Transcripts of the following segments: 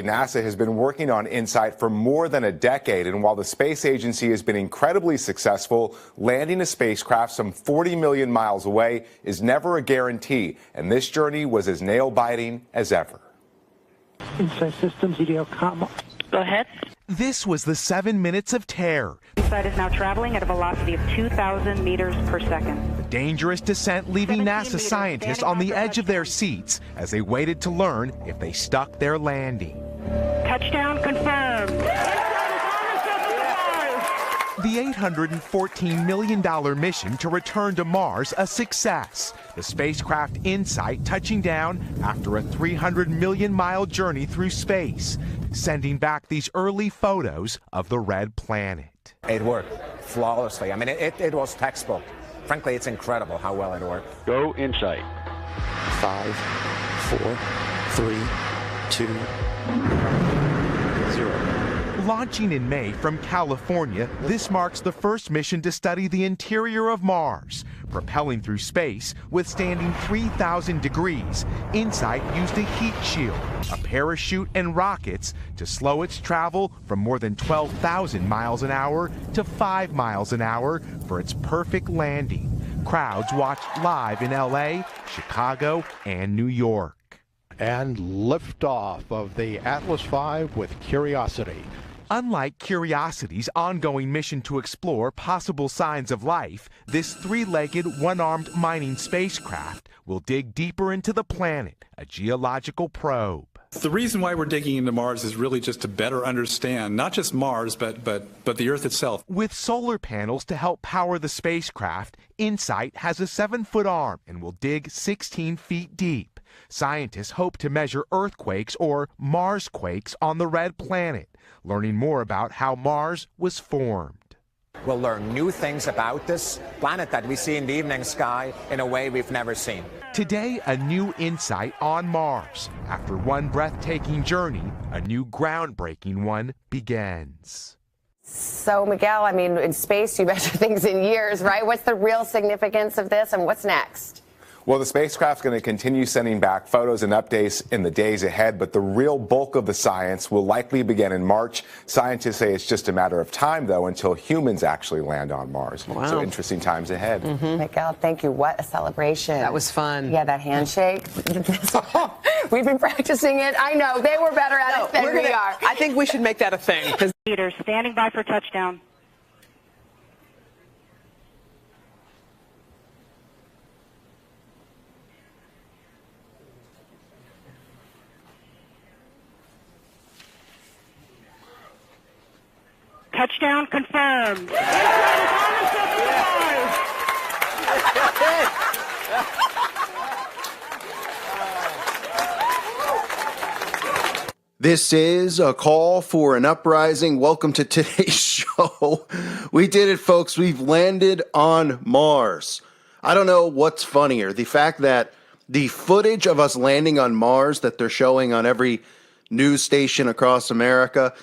NASA has been working on InSight for more than a decade, and while the space agency has been incredibly successful, landing a spacecraft some 40 million miles away is never a guarantee, and this journey was as nail-biting as ever. InSight systems, EDL, Go ahead. This was the 7 minutes of terror. InSight is now traveling at a velocity of 2,000 meters per second. The dangerous descent leaving NASA scientists on the edge of their seats as they waited to learn if they stuck their landing. Touchdown confirmed. The $814 million mission to return to Mars a success. The spacecraft InSight touching down after a 300 million mile journey through space, sending back these early photos of the red planet. It worked flawlessly. I mean, it was textbook. Frankly, it's incredible how well it worked. Go InSight. 5, 4, 3, 2, 0. Launching in May from California, this marks the first mission to study the interior of Mars. Propelling through space, withstanding 3,000 degrees, InSight used a heat shield, a parachute, and rockets to slow its travel from more than 12,000 miles an hour to 5 miles an hour for its perfect landing. Crowds watched live in LA, Chicago, and New York. And liftoff of the Atlas V with Curiosity. Unlike Curiosity's ongoing mission to explore possible signs of life, this three-legged, one-armed mining spacecraft will dig deeper into the planet, a geological probe. The reason why we're digging into Mars is really just to better understand not just Mars, but the Earth itself. With solar panels to help power the spacecraft, InSight has a 7-foot arm and will dig 16 feet deep. Scientists hope to measure earthquakes or Marsquakes on the red planet, learning more about how Mars was formed. We'll learn new things about this planet that we see in the evening sky in a way we've never seen. Today, a new InSight on Mars. After one breathtaking journey, a new groundbreaking one begins. So, Miguel, I mean, in space, you measure things in years, right? What's the real significance of this, and what's next? Well, the spacecraft's going to continue sending back photos and updates in the days ahead, but the real bulk of the science will likely begin in March. Scientists say it's just a matter of time, though, until humans actually land on Mars. Wow. So interesting times ahead. Miguel, thank you. What a celebration. That was fun. Yeah, that handshake. We've been practicing it. I know. They were better at it than we are. I think we should make that a thing. Leaders standing by for touchdown. Touchdown confirmed. This is a call for an uprising. Welcome to today's show. We did it, folks. We've landed on Mars. I don't know what's funnier, the fact that the footage of us landing on Mars that they're showing on every news station across America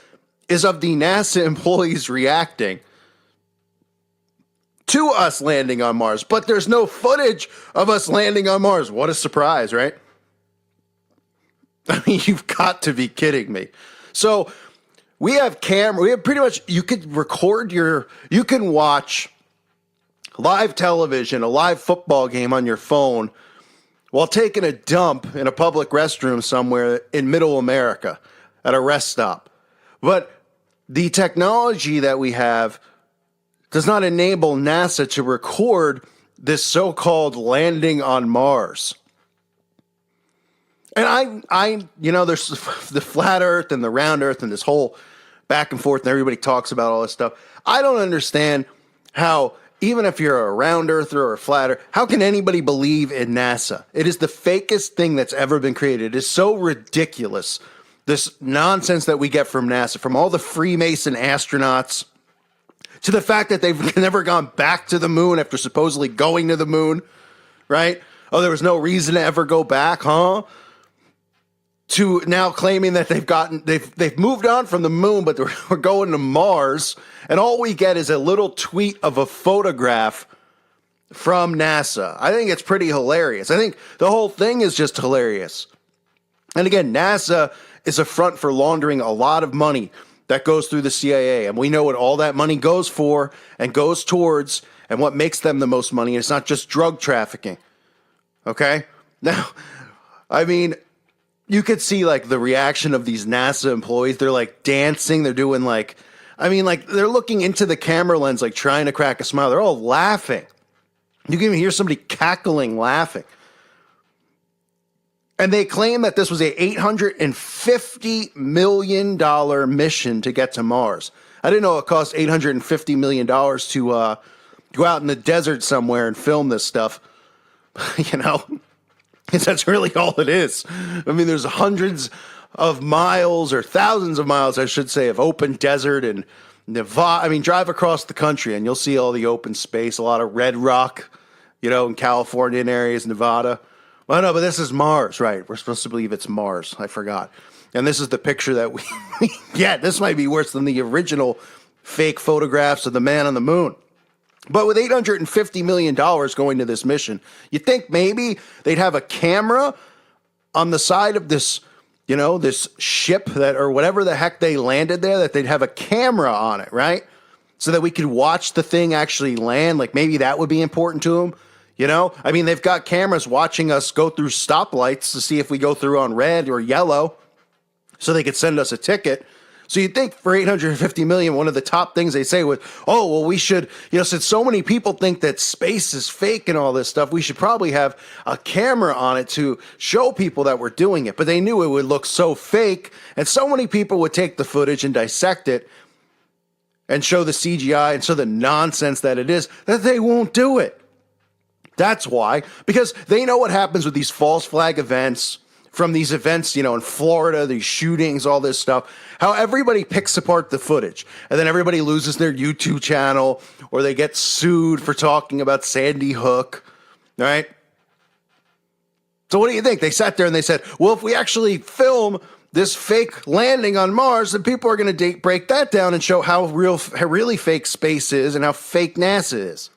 is of the NASA employees reacting to us landing on Mars, but there's no footage of us landing on Mars. What a surprise, right? I mean, you've got to be kidding me. So we have pretty much, you could record you can watch live television, a live football game on your phone while taking a dump in a public restroom somewhere in middle America at a rest stop. But the technology that we have does not enable NASA to record this so-called landing on Mars. And there's the flat Earth and the round Earth and this whole back and forth, and everybody talks about all this stuff. I don't understand how, even if you're a round earther or a flat earther, how can anybody believe in NASA? It is the fakest thing that's ever been created. It is so ridiculous. This nonsense that we get from NASA, from all the Freemason astronauts, to the fact that they've never gone back to the moon after supposedly going to the moon, right? Oh, there was no reason to ever go back, huh? To now claiming that they've moved on from the moon, but we're going to Mars, and all we get is a little tweet of a photograph from NASA. I think it's pretty hilarious. I think the whole thing is just hilarious. And again, NASA is a front for laundering a lot of money that goes through the CIA. And we know what all that money goes for and goes towards and what makes them the most money. It's not just drug trafficking. Okay? Now, I mean, you could see like the reaction of these NASA employees. They're like dancing. They're doing like, I mean, like they're looking into the camera lens, like trying to crack a smile. They're all laughing. You can even hear somebody cackling, laughing. And they claim that this was a $850 million mission to get to Mars. I didn't know it cost $850 million to go out in the desert somewhere and film this stuff. You know, because that's really all it is. I mean, there's hundreds of miles or thousands of miles, I should say, of open desert and Nevada. I mean, drive across the country and you'll see all the open space, a lot of red rock, you know, in California and areas, Nevada. Well, no, but this is Mars, right? We're supposed to believe it's Mars. I forgot. And this is the picture that we get. This might be worse than the original fake photographs of the man on the moon. But with $850 million going to this mission, you think maybe they'd have a camera on the side of this, you know, this ship that, or whatever the heck they landed there, that they'd have a camera on it, right? So that we could watch the thing actually land. Like maybe that would be important to them. You know, I mean, they've got cameras watching us go through stoplights to see if we go through on red or yellow so they could send us a ticket. So you'd think for $850 million, one of the top things they say was, oh, well, we should, you know, since so many people think that space is fake and all this stuff, we should probably have a camera on it to show people that we're doing it. But they knew it would look so fake, and so many people would take the footage and dissect it and show the CGI and show the nonsense that it is, that they won't do it. That's why, because they know what happens with these false flag events, from these events, you know, in Florida, these shootings, all this stuff, how everybody picks apart the footage and then everybody loses their YouTube channel or they get sued for talking about Sandy Hook, right? So what do you think? They sat there and they said, well, if we actually film this fake landing on Mars, then people are going to break that down and show how really fake space is and how fake NASA is.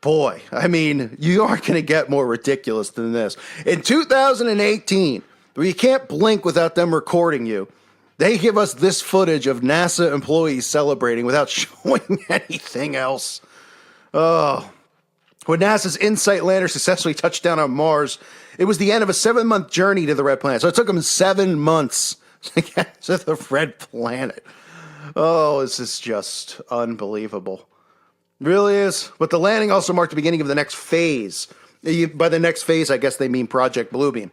Boy, I mean, you aren't going to get more ridiculous than this. In 2018, where you can't blink without them recording you, they give us this footage of NASA employees celebrating without showing anything else. Oh, when NASA's InSight lander successfully touched down on Mars, it was the end of a 7-month journey to the Red Planet. So it took them 7 months to get to the Red Planet. Oh, this is just unbelievable. Really is. But the landing also marked the beginning of the next phase. By the next phase, I guess they mean Project Bluebeam.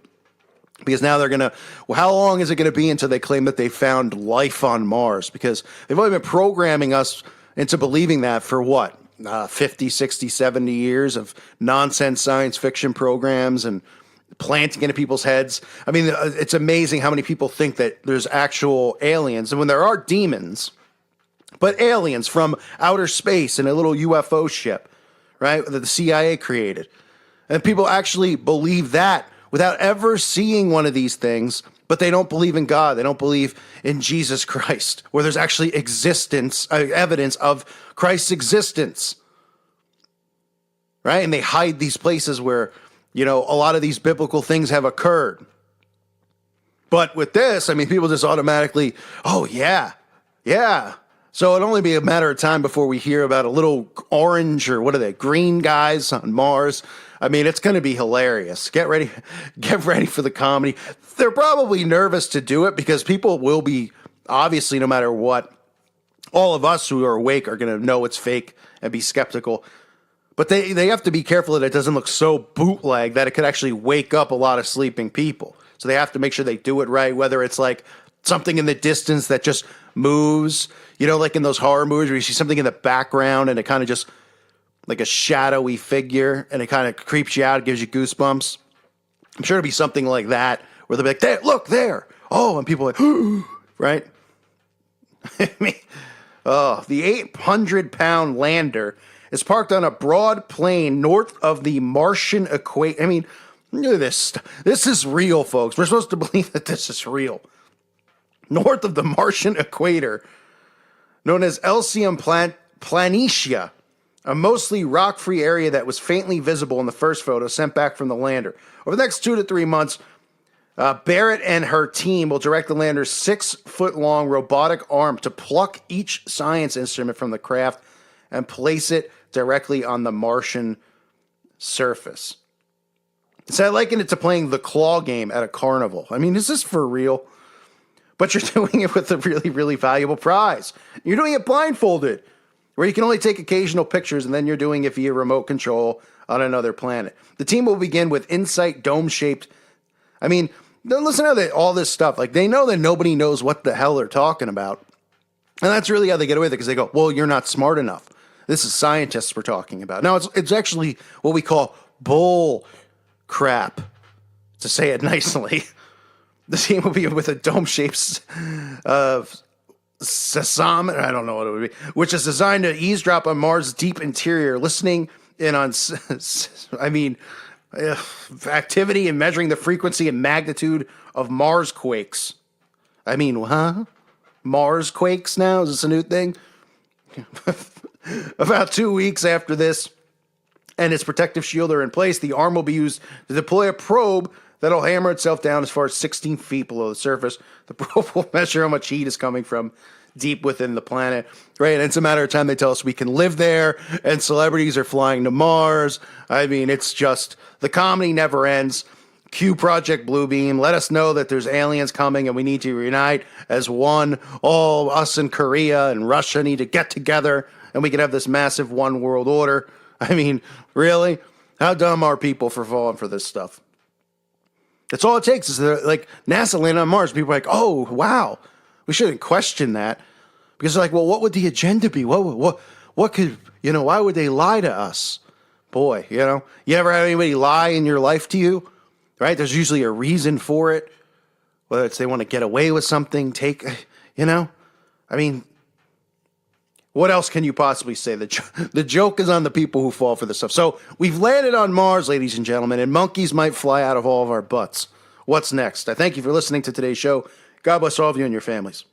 Because now they're going to, well, how long is it going to be until they claim that they found life on Mars? Because they've only been programming us into believing that for what? 50, 60, 70 years of nonsense science fiction programs and planting into people's heads. I mean, it's amazing how many people think that there's actual aliens. And when there are demons, but aliens from outer space in a little UFO ship, right, that the CIA created. And people actually believe that without ever seeing one of these things, but they don't believe in God. They don't believe in Jesus Christ, where there's actually evidence of Christ's existence, right? And they hide these places where, you know, a lot of these biblical things have occurred. But with this, I mean, people just automatically, oh, yeah. So it'll only be a matter of time before we hear about a little orange or what are they, green guys on Mars. I mean, it's going to be hilarious. Get ready for the comedy. They're probably nervous to do it because people will be, obviously, no matter what, all of us who are awake are going to know it's fake and be skeptical. But they have to be careful that it doesn't look so bootleg that it could actually wake up a lot of sleeping people. So they have to make sure they do it right, whether it's like something in the distance that just moves, you know, like in those horror movies where you see something in the background and it kind of just like a shadowy figure and it kind of creeps you out, it gives you goosebumps. I'm sure it'll be something like that where they'll be like, there, look there. Oh, and people are like, right? I mean, the 800-pound lander is parked on a broad plain north of the Martian equator. I mean, look at this. This is real, folks. We're supposed to believe that this is real. North of the Martian equator, known as Elysium Planitia, a mostly rock-free area that was faintly visible in the first photo sent back from the lander. Over the next 2 to 3 months, Barrett and her team will direct the lander's 6-foot-long robotic arm to pluck each science instrument from the craft and place it directly on the Martian surface. So I liken it to playing the claw game at a carnival. I mean, is this for real? But you're doing it with a really, really valuable prize. You're doing it blindfolded, where you can only take occasional pictures, and then you're doing it via remote control on another planet. The team will begin with InSight dome-shaped. I mean, listen to all this stuff. Like, they know that nobody knows what the hell they're talking about. And that's really how they get away with it, because they go, well, you're not smart enough. This is scientists we're talking about. Now, it's actually what we call bull crap, to say it nicely. The team will be with a dome-shaped sesamometer, I don't know what it would be, which is designed to eavesdrop on Mars' deep interior, listening in on, activity and measuring the frequency and magnitude of Mars quakes. I mean, huh? Mars quakes now? Is this a new thing? About 2 weeks after this and its protective shield are in place, the arm will be used to deploy a probe that'll hammer itself down as far as 16 feet below the surface. The probe will measure how much heat is coming from deep within the planet, right? And it's a matter of time they tell us we can live there, and celebrities are flying to Mars. I mean, it's just, the comedy never ends. Cue Project Bluebeam. Let us know that there's aliens coming and we need to reunite as one. All us in Korea and Russia need to get together and we can have this massive one world order. I mean, really? How dumb are people for falling for this stuff? That's all it takes is like NASA land on Mars. People are like, oh, wow. We shouldn't question that. Because they're like, well, what would the agenda be? What could, why would they lie to us? Boy, you ever have anybody lie in your life to you? Right? There's usually a reason for it. Whether it's they want to get away with something, I mean, what else can you possibly say? The joke is on the people who fall for this stuff. So we've landed on Mars, ladies and gentlemen, and monkeys might fly out of all of our butts. What's next? I thank you for listening to today's show. God bless all of you and your families.